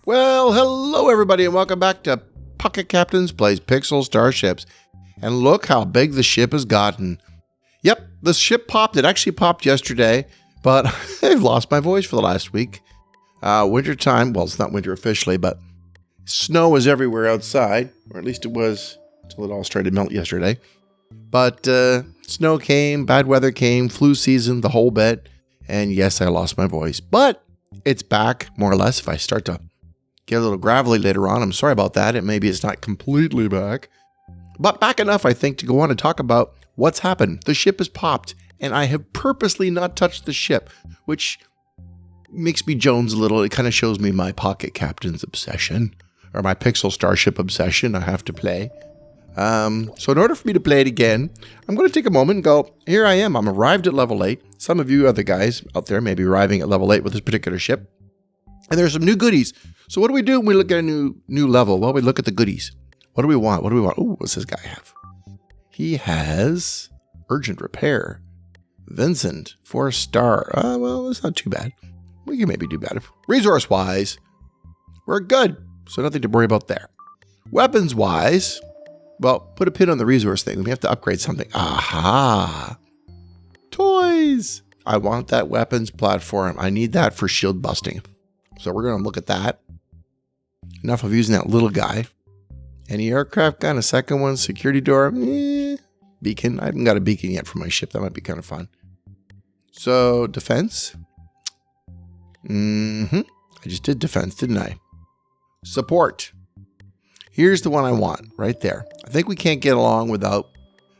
Well, hello everybody and welcome back to Pocket Captains Plays PixelStarships. And look how big the ship has gotten. Yep, the ship popped. It actually popped yesterday, but I've lost my voice for the last week. Winter time, well, it's not winter officially, but snow is everywhere outside, or at least it was until it all started to melt yesterday. But snow came, bad weather came, flu season, the whole bit, and yes, I lost my voice. But it's back, more or less, if I start to get a little gravelly later on. I'm sorry about that. Maybe it's not completely back. But back enough, I think, to go on and talk about what's happened. The ship has popped, and I have purposely not touched the ship, which makes me Jones a little. It kind of shows me my Pocket Captain's obsession, or my Pixel Starship obsession I have to play. So in order for me to play it again, I'm going to take a moment and go, here I am. I'm arrived at level 8. Some of you other guys out there may be arriving at level 8 with this particular ship. And there's some new goodies. So what do we do when we look at a new level? Well, we look at the goodies. What do we want? What do we want? Oh, what's this guy have? He has urgent repair. Vincent, 4-star. Well, it's not too bad. We can maybe do better. Resource-wise, we're good. So nothing to worry about there. Weapons-wise, well, put a pin on the resource thing. We have to upgrade something. Aha! Toys! I want that weapons platform. I need that for shield busting. So we're going to look at that. Enough of using that little guy. Any aircraft gun, a second one, security door. Beacon. I haven't got a beacon yet for my ship. That might be kind of fun. So, defense. I just did defense, didn't I? Support. Here's the one I want, right there. I think we can't get along without...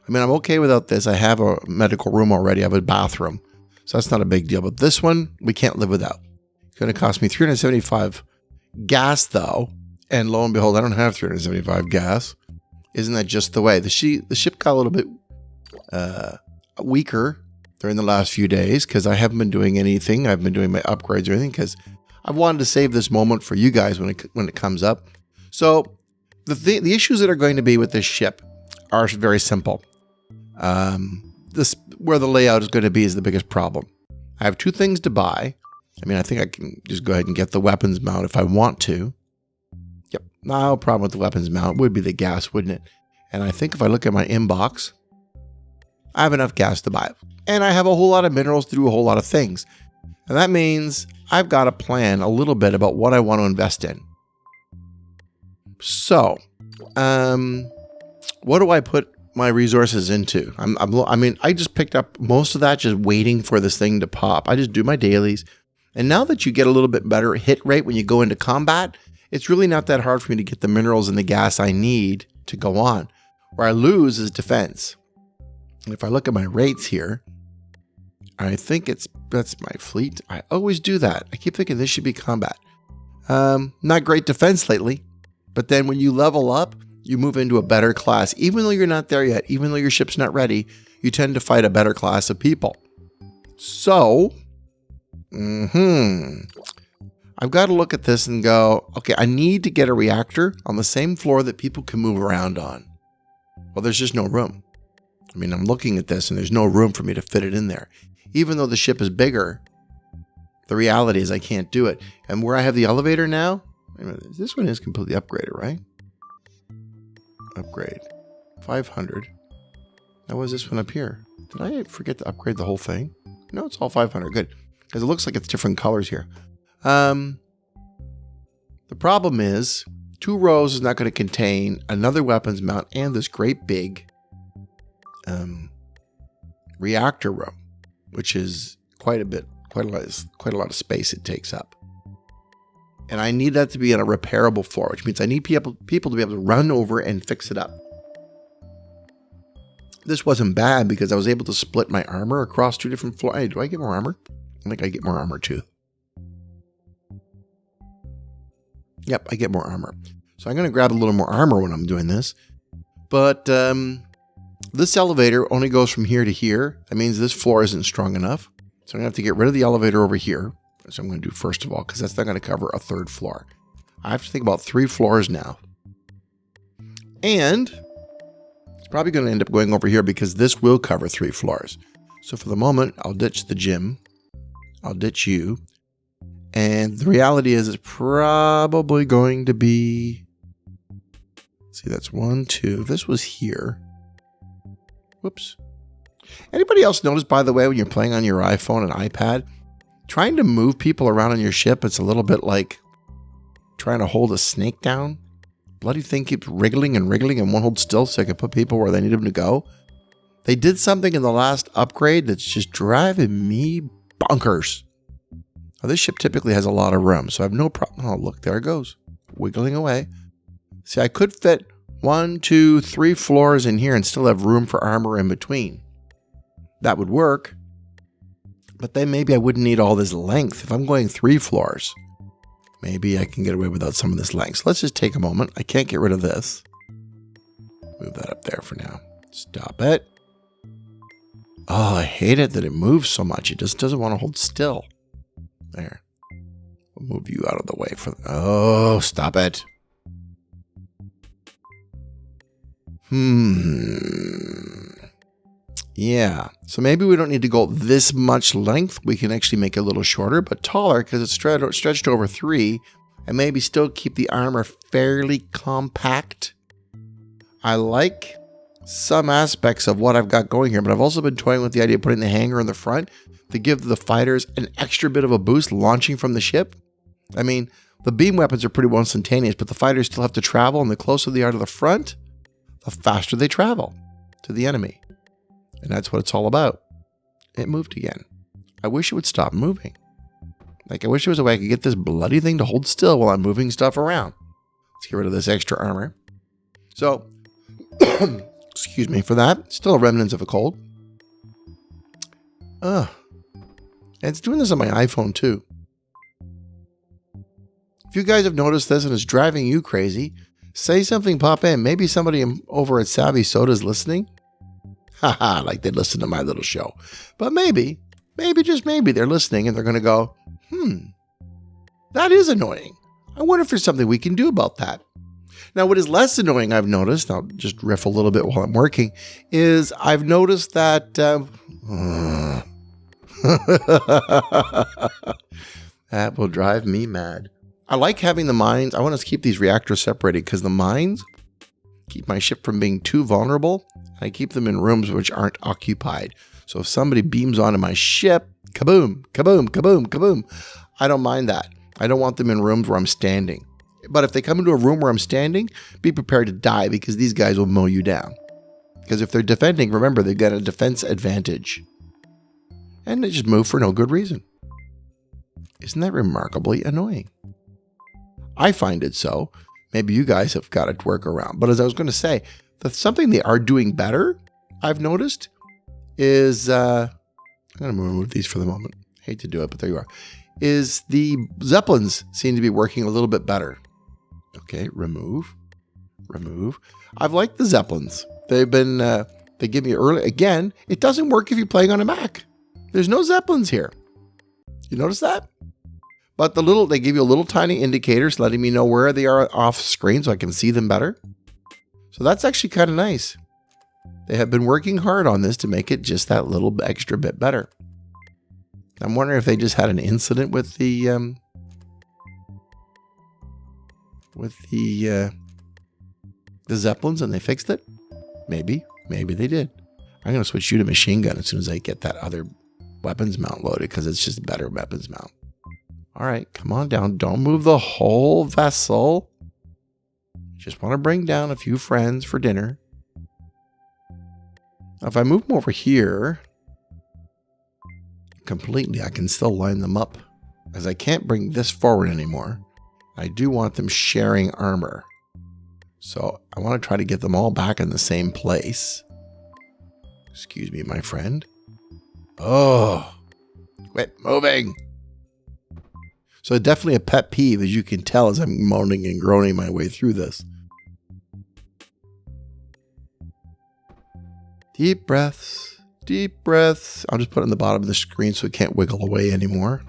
I'm okay without this. I have a medical room already. I have a bathroom. So that's not a big deal. But this one, we can't live without. It's going to cost me 375 gas, though. And lo and behold, I don't have 375 gas. Isn't that just the way? The ship got a little bit weaker during the last few days because I haven't been doing anything. I've been doing my upgrades or anything because I've wanted to save this moment for you guys when it comes up. So the issues that are going to be with this ship are very simple. Where the layout is going to be is the biggest problem. I have two things to buy. I think I can just go ahead and get the weapons mount if I want to. Yep, no problem with the weapons mount. Would be the gas, wouldn't it? And I think if I look at my inbox, I have enough gas to buy it. And I have a whole lot of minerals to do a whole lot of things. And that means I've got to plan a little bit about what I want to invest in. So, what do I put my resources into? I just picked up most of that just waiting for this thing to pop. I just do my dailies. And now that you get a little bit better hit rate when you go into combat, it's really not that hard for me to get the minerals and the gas I need to go on. Where I lose is defense. And if I look at my rates here, I think that's my fleet. I always do that. I keep thinking this should be combat. Not great defense lately. But then when you level up, you move into a better class. Even though you're not there yet, even though your ship's not ready, you tend to fight a better class of people. So... I've got to look at this and go, okay, I need to get a reactor on the same floor that people can move around on. Well, there's just no room. I'm looking at this and there's no room for me to fit it in there. Even though the ship is bigger, the reality is I can't do it. And where I have the elevator now, this one is completely upgraded, right? Upgrade. 500. Now, what is this one up here? Did I forget to upgrade the whole thing? No, it's all 500. Good. Because it looks like it's different colors here. The problem is 2 rows is not going to contain another weapons mount and this great big reactor room, which is quite a lot of space it takes up. And I need that to be on a repairable floor, which means I need people to be able to run over and fix it up. This wasn't bad because I was able to split my armor across 2 different floors. Hey, do I get more armor? I think I get more armor too. Yep, I get more armor. So I'm going to grab a little more armor when I'm doing this. But this elevator only goes from here to here. That means this floor isn't strong enough. So I'm going to have to get rid of the elevator over here. So I'm going to do first of all, because that's not going to cover a 3rd floor. I have to think about 3 floors now. And it's probably going to end up going over here because this will cover 3 floors. So for the moment, I'll ditch the gym. I'll ditch you. And the reality is it's probably going to be, see, that's 1, 2. This was here. Whoops. Anybody else notice, by the way, when you're playing on your iPhone and iPad, trying to move people around on your ship, it's a little bit like trying to hold a snake down. Bloody thing keeps wriggling and wriggling and won't hold still so I can put people where they need them to go. They did something in the last upgrade that's just driving me bonkers. Now, this ship typically has a lot of room, so I have no problem. Oh, look, there it goes. Wiggling away. See, I could fit 1, 2, 3 floors in here and still have room for armor in between. That would work. But then maybe I wouldn't need all this length. If I'm going 3 floors, maybe I can get away without some of this length. So let's just take a moment. I can't get rid of this. Move that up there for now. Stop it. Oh, I hate it that it moves so much. It just doesn't want to hold still. There. We'll move you out of the way for... Oh, stop it. Yeah. So maybe we don't need to go this much length. We can actually make it a little shorter, but taller because it's stretched over 3 and maybe still keep the armor fairly compact. I like some aspects of what I've got going here, but I've also been toying with the idea of putting the hangar in the front to give the fighters an extra bit of a boost launching from the ship. I mean, the beam weapons are pretty well instantaneous, but the fighters still have to travel, and the closer they are to the front, the faster they travel to the enemy. And that's what it's all about. It moved again. I wish it would stop moving. Like, I wish there was a way I could get this bloody thing to hold still while I'm moving stuff around. Let's get rid of this extra armor. So, excuse me for that. Still remnants of a cold. And it's doing this on my iPhone too. If you guys have noticed this and it's driving you crazy, say something, pop in. Maybe somebody over at Savvy Soda is listening. Haha, like they listen to my little show. But maybe, just maybe they're listening and they're going to go, that is annoying. I wonder if there's something we can do about that. Now, what is less annoying, I've noticed, I'll just riff a little bit while I'm working, is I've noticed that that will drive me mad. I like having the mines. I want to keep these reactors separated because the mines keep my ship from being too vulnerable. I keep them in rooms which aren't occupied. So if somebody beams onto my ship, kaboom, kaboom, kaboom, kaboom. I don't mind that. I don't want them in rooms where I'm standing. But if they come into a room where I'm standing, be prepared to die because these guys will mow you down. Because if they're defending, remember, they've got a defense advantage. And they just move for no good reason. Isn't that remarkably annoying? I find it so. Maybe you guys have got it to work around. But as I was going to say, something they are doing better, I've noticed, is... I'm going to remove these for the moment. Hate to do it, but there you are. Is the Zeppelins seem to be working a little bit better. Okay, remove. I've liked the Zeppelins. They've been, they give me early, again, it doesn't work if you're playing on a Mac. There's no Zeppelins here. You notice that? But they give you a little tiny indicators letting me know where they are off screen so I can see them better. So that's actually kind of nice. They have been working hard on this to make it just that little extra bit better. I'm wondering if they just had an incident with the Zeppelins and they fixed it. Maybe they did. I'm going to switch you to machine gun as soon as I get that other weapons mount loaded because it's just a better weapons mount. All right, come on down. Don't move the whole vessel. Just want to bring down a few friends for dinner. Now, if I move them over here completely, I can still line them up as I can't bring this forward anymore. I do want them sharing armor. So I want to try to get them all back in the same place. Excuse me, my friend. Oh, quit moving. So definitely a pet peeve, as you can tell, as I'm moaning and groaning my way through this. Deep breaths. I'll just put it on the bottom of the screen so it can't wiggle away anymore.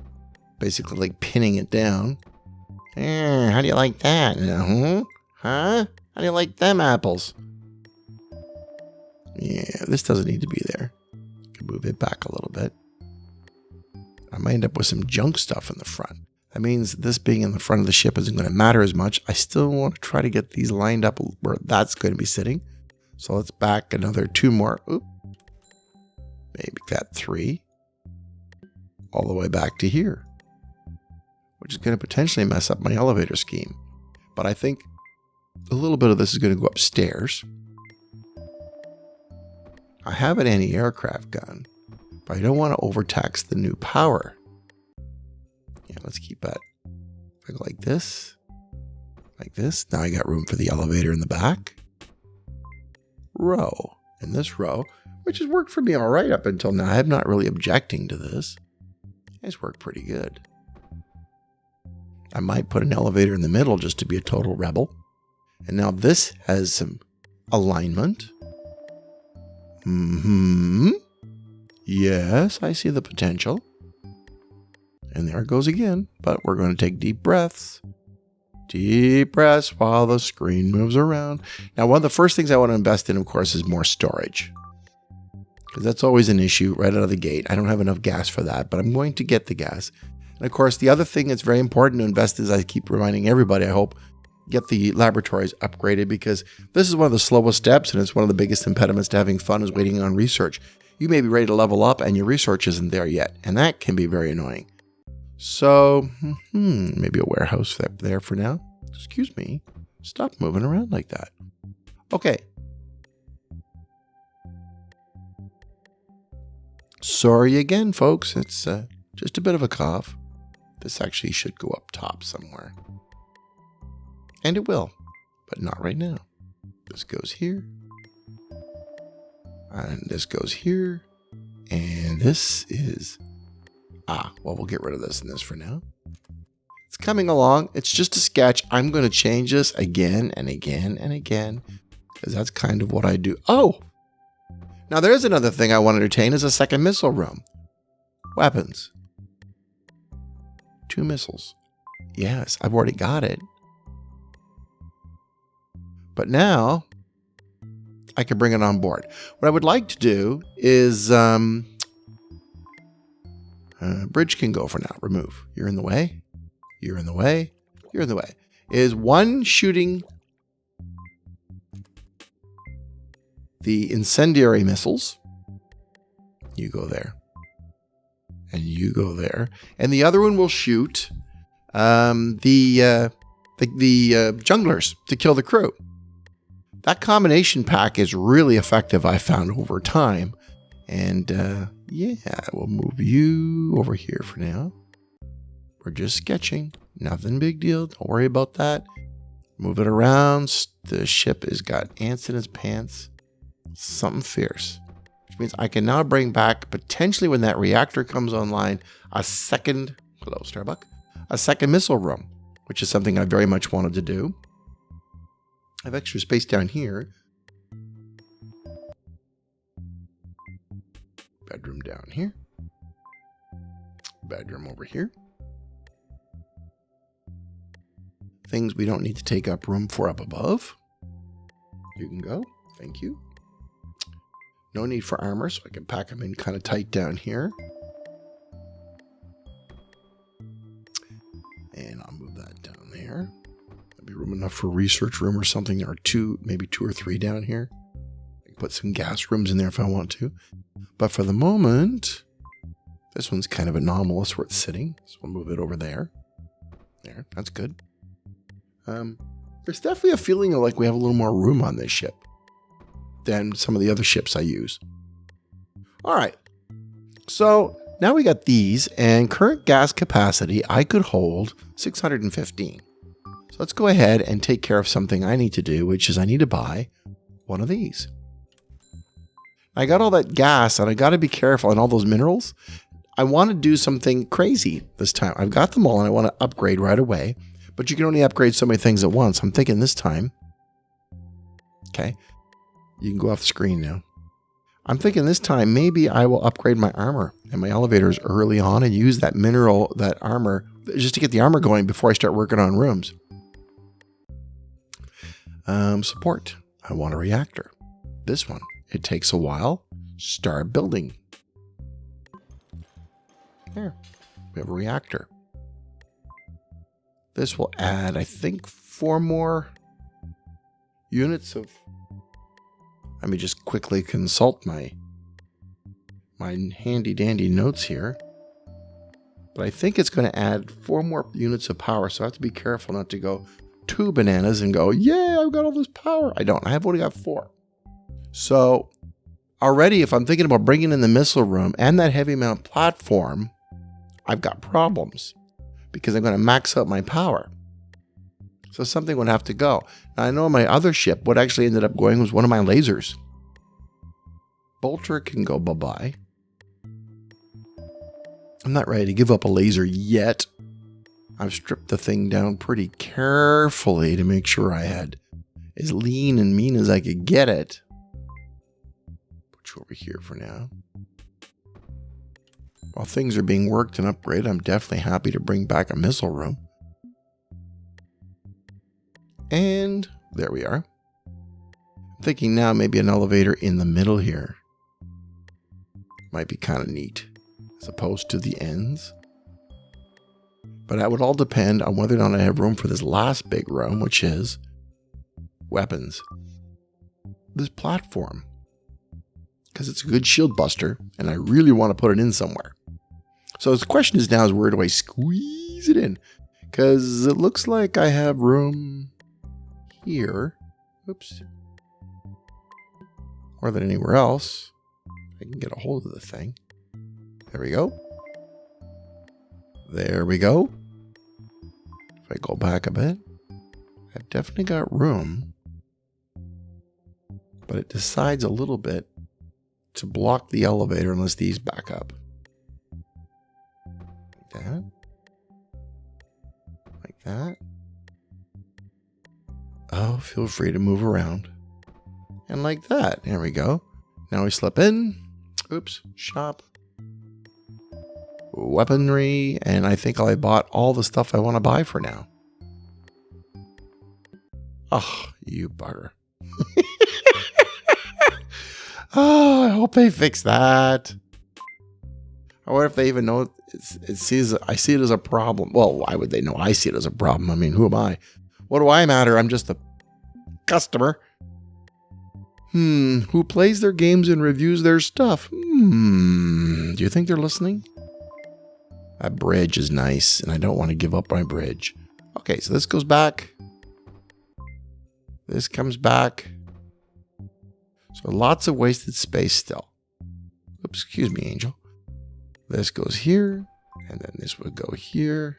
Basically like pinning it down. How do you like that? Huh? How do you like them apples? Yeah, this doesn't need to be there. I can move it back a little bit. I might end up with some junk stuff in the front. That means this being in the front of the ship isn't going to matter as much. I still want to try to get these lined up where that's going to be sitting. So let's back another 2 more. Oop. Maybe that 3. All the way back to here. Which is going to potentially mess up my elevator scheme. But I think a little bit of this is going to go upstairs. I have an anti-aircraft gun, but I don't want to overtax the new power. Yeah, let's keep that like this. Like this. Now I got room for the elevator in the back. Row. And this row, which has worked for me all right up until now. I'm not really objecting to this. It's worked pretty good. I might put an elevator in the middle just to be a total rebel. And now this has some alignment. Yes, I see the potential. And there it goes again. But we're going to take deep breaths. Deep breaths while the screen moves around. Now, one of the first things I want to invest in, of course, is more storage. Because that's always an issue right out of the gate. I don't have enough gas for that, but I'm going to get the gas. And of course, the other thing that's very important to invest is, I keep reminding everybody, I hope, get the laboratories upgraded, because this is one of the slowest steps and it's one of the biggest impediments to having fun, is waiting on research. You may be ready to level up and your research isn't there yet, and that can be very annoying. So, maybe a warehouse there for now. Excuse me. Stop moving around like that. Okay. Sorry again, folks. It's just a bit of a cough. This actually should go up top somewhere. And it will, but not right now. This goes here. And this goes here. And this is... well, we'll get rid of this and this for now. It's coming along. It's just a sketch. I'm going to change this again and again and again, because that's kind of what I do. Oh! Now, there is another thing I want to entertain, is a second missile room. Weapons. 2 missiles. Yes, I've already got it. But now, I can bring it on board. What I would like to do is... bridge can go for now. Remove. You're in the way. You're in the way. You're in the way. Is 1 shooting the incendiary missiles. You go there. And you go there. And the other one will shoot the junglers to kill the crew. That combination pack is really effective, I found, over time. And yeah, we'll move you over here for now. We're just sketching. Nothing big deal. Don't worry about that. Move it around. The ship has got ants in its pants. Something fierce. Which means I can now bring back, potentially when that reactor comes online, a second... Hello, Starbuck. A second missile room, which is something I very much wanted to do. I have extra space down here. Bedroom down here. Bedroom over here. Things we don't need to take up room for up above. You can go. Thank you. No need for armor, so I can pack them in kind of tight down here. And I'll move that down there. That'll be room enough for a research room or something, or 2, maybe 2 or 3 down here. I can put some gas rooms in there if I want to. But for the moment, this one's kind of anomalous where it's sitting. So we'll move it over there. There, that's good. There's definitely a feeling of like we have a little more room on this ship than some of the other ships I use. All right. So now we got these, and current gas capacity, I could hold 615. So let's go ahead and take care of something I need to do, which is I need to buy one of these. I got all that gas, and I got to be careful, and all those minerals. I want to do something crazy this time. I've got them all, and I want to upgrade right away. But you can only upgrade so many things at once. I'm thinking this time. Okay. You can go off the screen now. I'm thinking this time maybe I will upgrade my armor and my elevators early on and use that mineral, that armor, just to get the armor going before I start working on rooms. Support. I want a reactor. This one. It takes a while. Start building. There. We have a reactor. This will add, I think, 4 more units of... Let me just quickly consult my handy dandy notes here. But I think it's going to add 4 more units of power. So I have to be careful not to go too bananas and go, yeah, I've got all this power. I don't. I have only got 4. So already, if I'm thinking about bringing in the missile room and that heavy mount platform, I've got problems because I'm going to max out my power. So something would have to go. Now, I know my other ship, what actually ended up going was one of my lasers. Bolter can go bye-bye. I'm not ready to give up a laser yet. I've stripped the thing down pretty carefully to make sure I had as lean and mean as I could get it. Put you over here for now. While things are being worked and upgraded, I'm definitely happy to bring back a missile room. And there we are. I'm thinking now maybe an elevator in the middle here. Might be kind of neat, as opposed to the ends. But that would all depend on whether or not I have room for this last big room, which is weapons. This platform. Because it's a good shield buster, and I really want to put it in somewhere. So the question is now is where do I squeeze it in? Because it looks like I have room here. Oops. More than anywhere else. I can get a hold of the thing. There we go. There we go. If I go back a bit, I've definitely got room. But it decides a little bit to block the elevator unless these back up. Like that. Like that. Oh, feel free to move around. And like that. There we go. Now we slip in. Oops. Shop. Weaponry. And I think I bought all the stuff I want to buy for now. Oh, you bugger. Oh, I hope they fix that. I wonder if they even know I see it as a problem. Well, why would they know I see it as a problem? I mean, who am I? What do I matter? I'm just a customer. Who plays their games and reviews their stuff? Do you think they're listening? That bridge is nice, and I don't want to give up my bridge. Okay, so this goes back. This comes back. So lots of wasted space still. Oops, excuse me, Angel. This goes here, and then this would go here.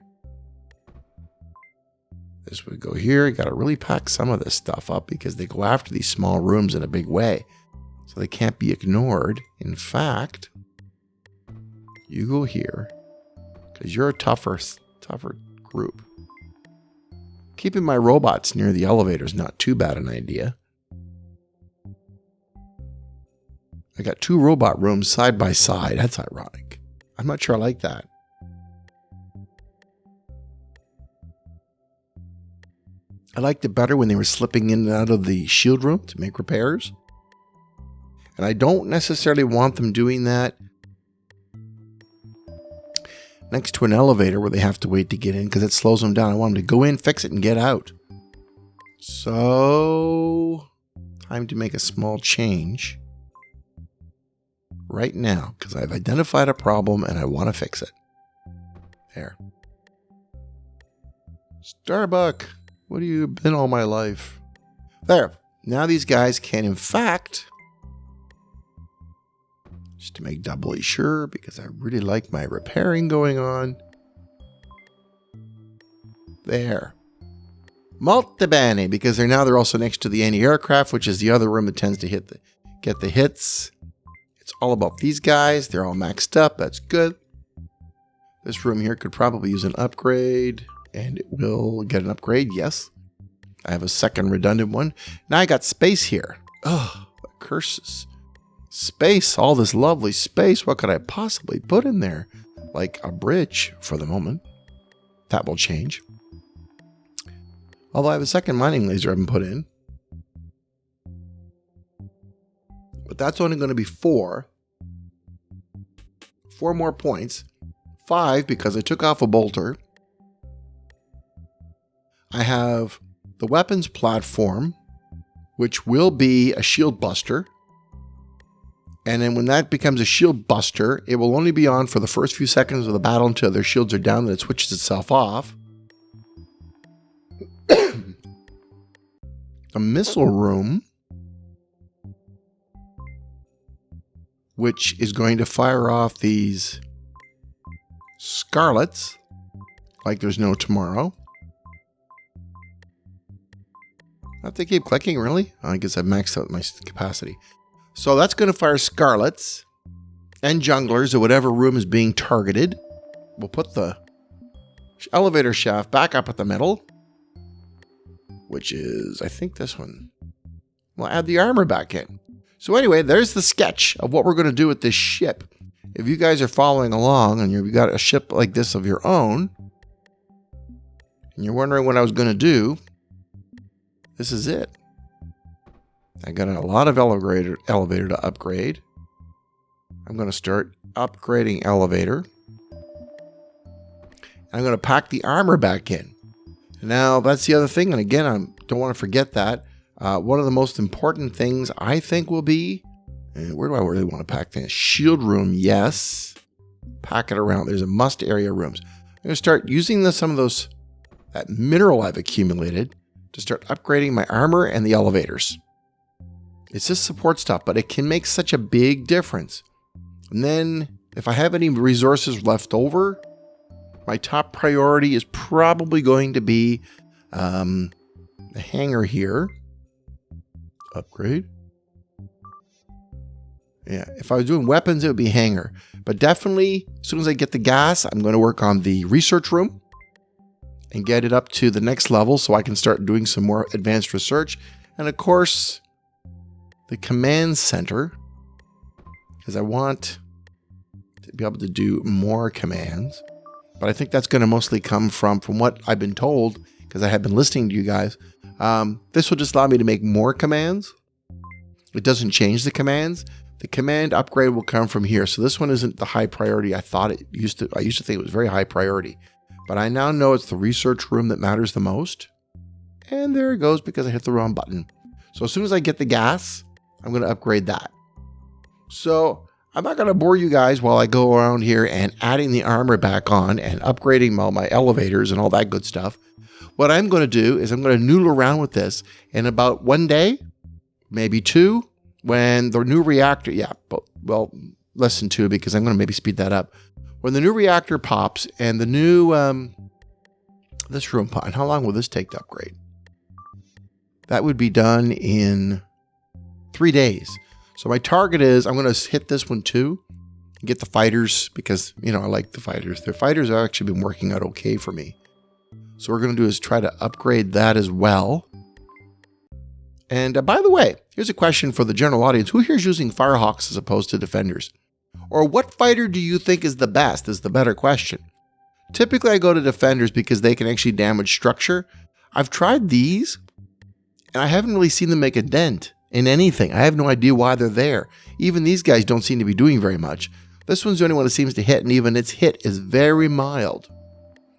This would go here. You got to really pack some of this stuff up because they go after these small rooms in a big way. So they can't be ignored. In fact, you go here because you're a tougher group. Keeping my robots near the elevator is not too bad an idea. I got 2 robot rooms side by side. That's ironic. I'm not sure I like that. I liked it better when they were slipping in and out of the shield room to make repairs. And I don't necessarily want them doing that next to an elevator where they have to wait to get in because it slows them down. I want them to go in, fix it, and get out. So, time to make a small change right now because I've identified a problem and I want to fix it. There. Starbuck, what have you been all my life? There. Now these guys can, in fact, just to make doubly sure, because I really like my repairing going on. There. Multibani, because they're also next to the anti-aircraft, which is the other room that tends to get the hits. It's all about these guys. They're all maxed up. That's good. This room here could probably use an upgrade, and it will get an upgrade, yes. I have a second redundant one. Now I got space here. Oh, curses. Space, all this lovely space. What could I possibly put in there? Like a bridge for the moment. That will change. Although I have a second mining laser I haven't put in. But that's only going to be 4. 4 more points. 5 because I took off a bolter. I have the weapons platform, which will be a shield buster. And then when that becomes a shield buster, it will only be on for the first few seconds of the battle until their shields are down, and it switches itself off. A missile room, which is going to fire off these scarlets like there's no tomorrow. I have to keep clicking, really? I guess I've maxed out my capacity. So that's going to fire scarlets and junglers at whatever room is being targeted. We'll put the elevator shaft back up at the middle, which is, I think, this one. We'll add the armor back in. So anyway, there's the sketch of what we're going to do with this ship. If you guys are following along and you've got a ship like this of your own, and you're wondering what I was going to do, this is it. I got a lot of elevator to upgrade. I'm going to start upgrading elevator. I'm going to pack the armor back in. Now, that's the other thing. And again, I don't want to forget that. One of the most important things I think will be, and where do I really want to pack things? Shield room, yes. Pack it around. There's a must area rooms. I'm going to start using some of that mineral I've accumulated to start upgrading my armor and the elevators. It's just support stuff, but it can make such a big difference. And then if I have any resources left over, my top priority is probably going to be the hangar here. Upgrade. Yeah, if I was doing weapons, it would be hangar. But definitely, as soon as I get the gas, I'm going to work on the research room and get it up to the next level so I can start doing some more advanced research. And of course, the command center, because I want to be able to do more commands. But I think that's going to mostly come from what I've been told, because I have been listening to you guys. This will just allow me to make more commands. It doesn't change the commands. The command upgrade will come from here. So this one isn't the high priority I thought it used to. I used to think it was very high priority. But I now know it's the research room that matters the most. And there it goes because I hit the wrong button. So as soon as I get the gas, I'm going to upgrade that. So I'm not going to bore you guys while I go around here and adding the armor back on and upgrading all my elevators and all that good stuff. What I'm going to do is I'm going to noodle around with this in about 1 day, maybe 2, when the new reactor, less than 2 because I'm going to maybe speed that up. When the new reactor pops and the new, this room pot, and how long will this take to upgrade? That would be done in 3 days. So my target is I'm going to hit this one too and get the fighters because, I like the fighters. The fighters have actually been working out okay for me. So what we're going to do is try to upgrade that as well. And by the way, here's a question for the general audience. Who here is using Firehawks as opposed to Defenders? Or what fighter do you think is the best is the better question. Typically I go to Defenders because they can actually damage structure. I've tried these and I haven't really seen them make a dent in anything. I have no idea why they're there. Even these guys don't seem to be doing very much. This one's the only one that seems to hit, and even its hit is very mild.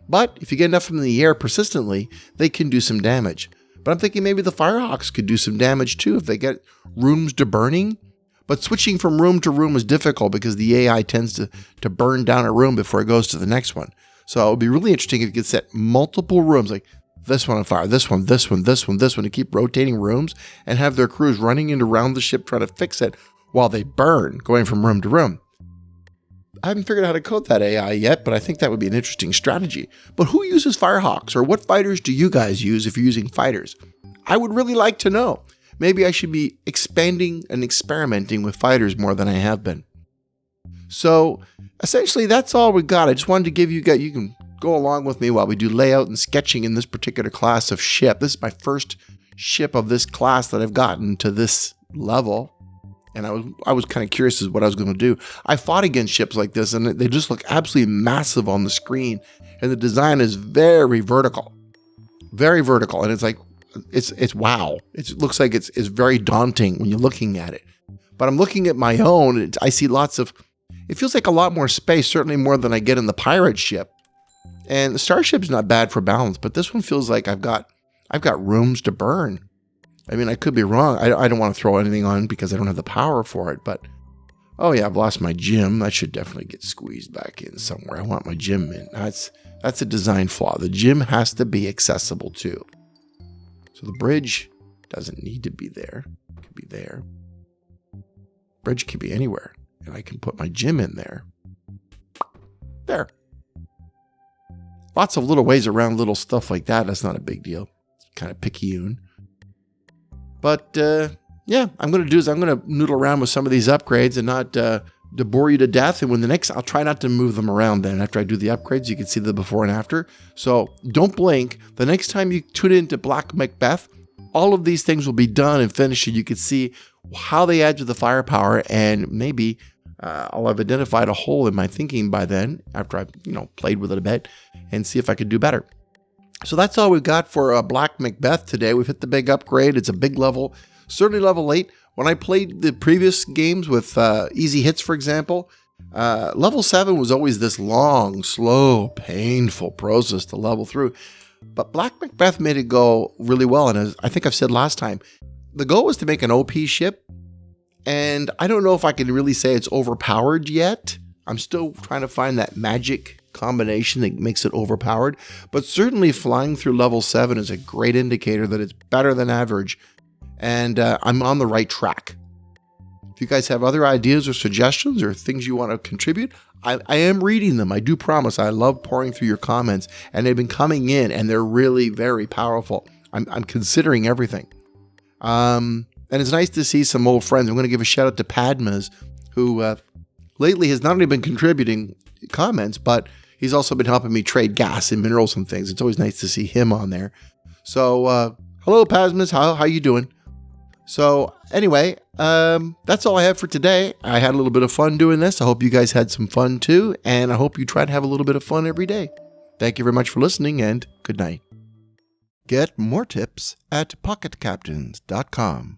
But if you get enough from the air persistently, they can do some damage. But I'm thinking maybe the Firehawks could do some damage too if they get rooms to burning. But switching from room to room is difficult because the AI tends to burn down a room before it goes to the next one. So it would be really interesting if you could set multiple rooms, like this one on fire, this one, this one, this one, this one, to keep rotating rooms and have their crews running in around the ship trying to fix it while they burn, going from room to room. I haven't figured out how to code that AI yet, but I think that would be an interesting strategy. But who uses Firehawks, or what fighters do you guys use if you're using fighters? I would really like to know. Maybe I should be expanding and experimenting with fighters more than I have been. So essentially, that's all we got. I just wanted to give you guys, you can go along with me while we do layout and sketching in this particular class of ship. This is my first ship of this class that I've gotten to this level. And I was kind of curious as what I was going to do. I fought against ships like this, and they just look absolutely massive on the screen. And the design is very vertical. Very vertical. And it's like, it's wow. It looks like it's very daunting when you're looking at it. But I'm looking at my own, I see lots of, it feels like a lot more space, certainly more than I get in the pirate ship. And the Starship's not bad for balance, but this one feels like I've got rooms to burn. I mean, I could be wrong. I don't want to throw anything on because I don't have the power for it, but oh yeah, I've lost my gym. That should definitely get squeezed back in somewhere. I want my gym in. That's a design flaw. The gym has to be accessible too. So the bridge doesn't need to be there. It could be there. Bridge can be anywhere. And I can put my gym in there. There. Lots of little ways around little stuff like that. That's not a big deal. It's kind of picayune. But yeah, I'm going to noodle around with some of these upgrades and not to bore you to death. And I'll try not to move them around then. After I do the upgrades, you can see the before and after. So don't blink. The next time you tune into Black MacBeth, all of these things will be done and finished. And you can see how they add to the firepower. And maybe I'll have identified a hole in my thinking by then after I've played with it a bit and see if I could do better. So that's all we've got for Black MacBeth today. We've hit the big upgrade. It's a big level, certainly level 8. When I played the previous games with Easy Hits, for example, level 7 was always this long, slow, painful process to level through. But Black MacBeth made it go really well. And as I think I've said last time, the goal was to make an OP ship. And I don't know if I can really say it's overpowered yet. I'm still trying to find that magic combination that makes it overpowered. But certainly flying through level 7 is a great indicator that it's better than average. And I'm on the right track. If you guys have other ideas or suggestions or things you want to contribute, I am reading them. I do promise. I love pouring through your comments. And they've been coming in and they're really very powerful. I'm considering everything. And it's nice to see some old friends. I'm going to give a shout out to Padmas, who lately has not only been contributing comments, but he's also been helping me trade gas and minerals and things. It's always nice to see him on there. So, hello, Padmas. How you doing? So, anyway, that's all I have for today. I had a little bit of fun doing this. I hope you guys had some fun too, and I hope you try to have a little bit of fun every day. Thank you very much for listening, and good night. Get more tips at PocketCaptains.com.